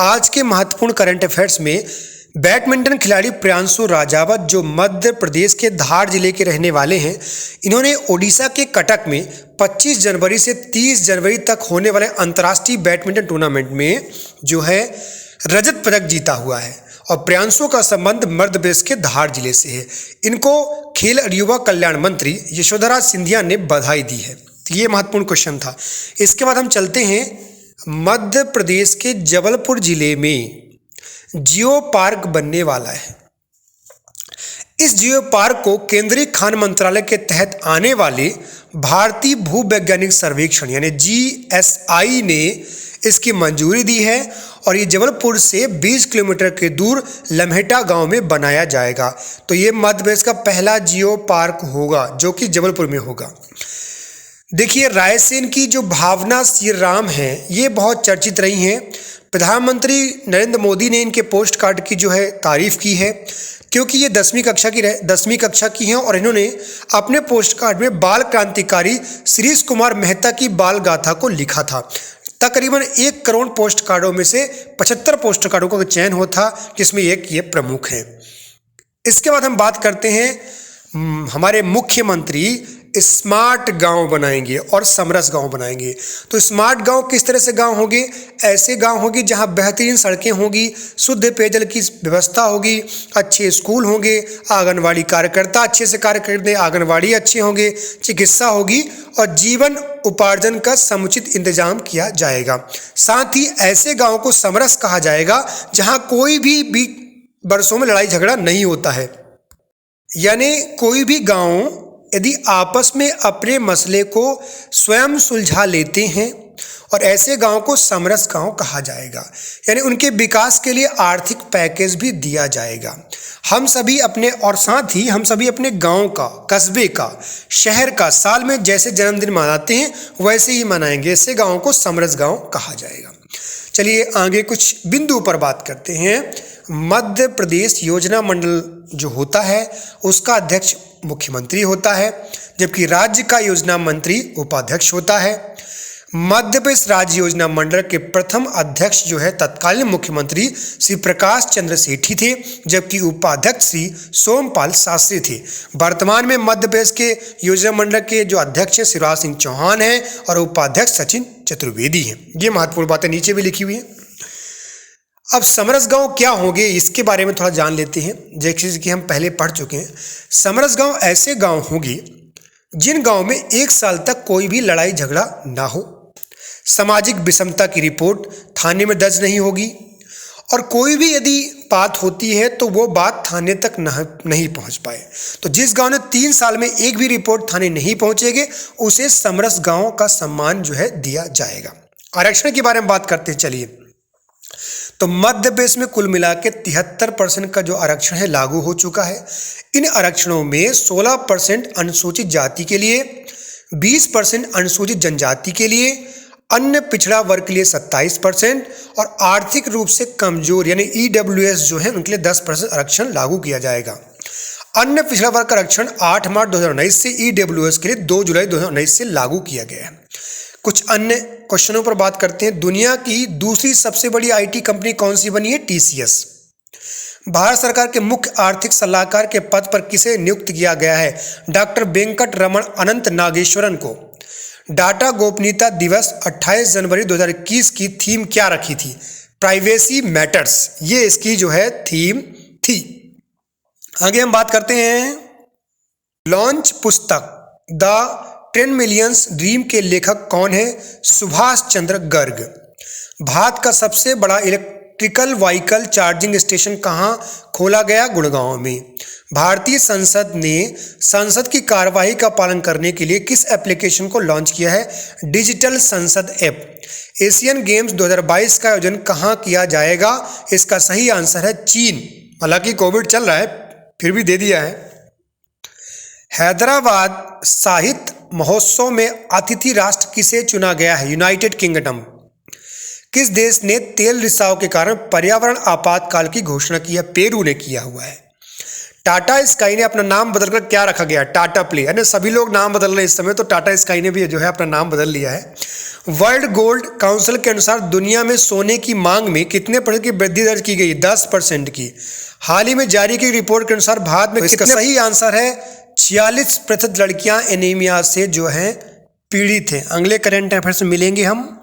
आज के महत्वपूर्ण करंट अफेयर्स में बैडमिंटन खिलाड़ी प्रियांशु राजावत जो मध्य प्रदेश के धार जिले के रहने वाले हैं, इन्होंने ओडिशा के कटक में 25 जनवरी से 30 जनवरी तक होने वाले अंतर्राष्ट्रीय बैडमिंटन टूर्नामेंट में जो है रजत पदक जीता हुआ है। और प्रियांशु का संबंध मध्य प्रदेश के धार जिले से है। इनको खेल और युवा कल्याण मंत्री यशोधरा सिंधिया ने बधाई दी है। तो ये महत्वपूर्ण क्वेश्चन था। इसके बाद हम चलते हैं मध्य प्रदेश के जबलपुर जिले में जियो पार्क बनने वाला है। इस जियो पार्क को केंद्रीय खान मंत्रालय के तहत आने वाले भारतीय भूवैज्ञानिक सर्वेक्षण यानी GSI ने इसकी मंजूरी दी है और ये जबलपुर से 20 किलोमीटर के दूर लम्हेटा गांव में बनाया जाएगा। तो ये मध्य प्रदेश का पहला जियो पार्क होगा जो कि जबलपुर में होगा। देखिए, रायसेन की जो भावना श्री राम है ये बहुत चर्चित रही हैं। प्रधानमंत्री नरेंद्र मोदी ने इनके पोस्ट कार्ड की जो है तारीफ की है क्योंकि ये 10वीं कक्षा की हैं और इन्होंने अपने पोस्ट कार्ड में बाल क्रांतिकारी श्रीश कुमार मेहता की बाल गाथा को लिखा था। तकरीबन 1 करोड़ पोस्ट कार्डों में से 75 पोस्ट कार्डों का चयन हुआ था जिसमें एक ये प्रमुख है। इसके बाद हम बात करते हैं हमारे मुख्यमंत्री स्मार्ट गांव बनाएंगे और समरस गांव बनाएंगे। तो स्मार्ट गांव किस तरह से गांव होंगे? ऐसे गांव होंगे जहां बेहतरीन सड़कें होंगी, शुद्ध पेयजल की व्यवस्था होगी, अच्छे स्कूल होंगे, आंगनवाड़ी कार्यकर्ता अच्छे से कार्य करते, आंगनवाड़ी अच्छे होंगे, चिकित्सा होगी और जीवन उपार्जन का समुचित इंतजाम किया जाएगा। साथ ही ऐसे गाँव को समरस कहा जाएगा जहाँ कोई भी बरसों में लड़ाई झगड़ा नहीं होता है। यानी कोई भी गाँव यदि आपस में अपने मसले को स्वयं सुलझा लेते हैं और ऐसे गांव को समरस गांव कहा जाएगा। यानी उनके विकास के लिए आर्थिक पैकेज भी दिया जाएगा। हम सभी अपने गांव का, कस्बे का, शहर का साल में जैसे जन्मदिन मनाते हैं वैसे ही मनाएंगे। ऐसे गांव को समरस गांव कहा जाएगा। चलिए आगे कुछ बिंदु पर बात करते हैं। मध्य प्रदेश योजना मंडल जो होता है उसका अध्यक्ष मुख्यमंत्री होता है, जबकि राज्य का योजना मंत्री उपाध्यक्ष होता है। मध्य प्रदेश राज्य योजना मंडल के प्रथम अध्यक्ष जो है तत्कालीन मुख्यमंत्री श्री प्रकाश चंद्र सेठी थे, जबकि उपाध्यक्ष श्री सोमपाल शास्त्री थे। वर्तमान में मध्य प्रदेश के योजना मंडल के जो अध्यक्ष हैं शिवराज सिंह चौहान हैं और उपाध्यक्ष सचिन चतुर्वेदी हैं। ये महत्वपूर्ण बातें नीचे भी लिखी हुई हैं। अब समरस गांव क्या होंगे इसके बारे में थोड़ा जान लेते हैं, जैसे कि हम पहले पढ़ चुके हैं। समरस गांव ऐसे गांव होंगे जिन गांव में 1 साल तक कोई भी लड़ाई झगड़ा ना हो, सामाजिक विषमता की रिपोर्ट थाने में दर्ज नहीं होगी और कोई भी यदि बात होती है तो वो बात थाने तक नहीं पहुंच पाए। तो जिस गांव ने 3 साल में एक भी रिपोर्ट थाने नहीं पहुंचेगी उसे समरस गांव का सम्मान जो है दिया जाएगा। आरक्षण के बारे में बात करते हैं। चलिए, तो मध्य प्रदेश में कुल मिला के 73% का जो आरक्षण है लागू हो चुका है। इन आरक्षणों में 16% अनुसूचित जाति के लिए, 20% अनुसूचित जनजाति के लिए, अन्य पिछड़ा वर्ग के लिए 27% और आर्थिक रूप से कमजोर यानी EWS जो है उनके लिए 10% आरक्षण लागू किया जाएगा। अन्य पिछड़ा वर्ग का आरक्षण 8 मार्च 2019 से, EWS के लिए 2 जुलाई 2019 से लागू किया गया है। कुछ अन्य क्वेश्चनों पर बात करते हैं। दुनिया की दूसरी सबसे बड़ी IT कंपनी कौन सी बनी है? TCS। भारत सरकार के मुख्य आर्थिक सलाहकार के पद पर किसे नियुक्त किया गया है? डॉक्टर वेंकट रमण अनंत नागेश्वरन को। डाटा गोपनीयता दिवस 28 जनवरी 2021 की थीम क्या रखी थी? प्राइवेसी मैटर्स, ये इसकी जो है थीम थी। आगे हम बात करते हैं लॉन्च पुस्तक द 10 मिलियंस ड्रीम के लेखक कौन है? सुभाष चंद्र गर्ग। भारत का सबसे बड़ा इलेक्ट्रिकल व्हीकल चार्जिंग स्टेशन कहाँ खोला गया? गुड़गांव में। भारतीय संसद ने संसद की कार्यवाही का पालन करने के लिए किस एप्लीकेशन को लॉन्च किया है? डिजिटल संसद ऐप। एशियन गेम्स 2022 का आयोजन कहाँ किया जाएगा? इसका सही आंसर है चीन। हालांकि कोविड चल रहा है फिर भी दे दिया है। हैदराबाद साहित्य महोत्सव में अतिथि राष्ट्र किसे चुना गया है? United kingdom. किस देश ने तेल रिसाव के कारण पर्यावरण आपातकाल की घोषणा की है? पेरू ने किया हुआ है। टाटा स्काई ने अपना नाम बदलकर क्या रखा गया? टाटा प्ले। यानी सभी लोग नाम बदल रहे हैं इस समय, तो टाटा स्काई ने भी जो है अपना नाम बदल लिया है। वर्ल्ड गोल्ड काउंसिल के अनुसार दुनिया में सोने की मांग में कितने % की वृद्धि दर्ज की गई? 10% की। हाल ही में जारी की रिपोर्ट के अनुसार भारत में इसका सही आंसर है 46% लड़कियां एनीमिया से जो है पीड़ित हैं। अगले करंट अफेयर्स में मिलेंगे हम।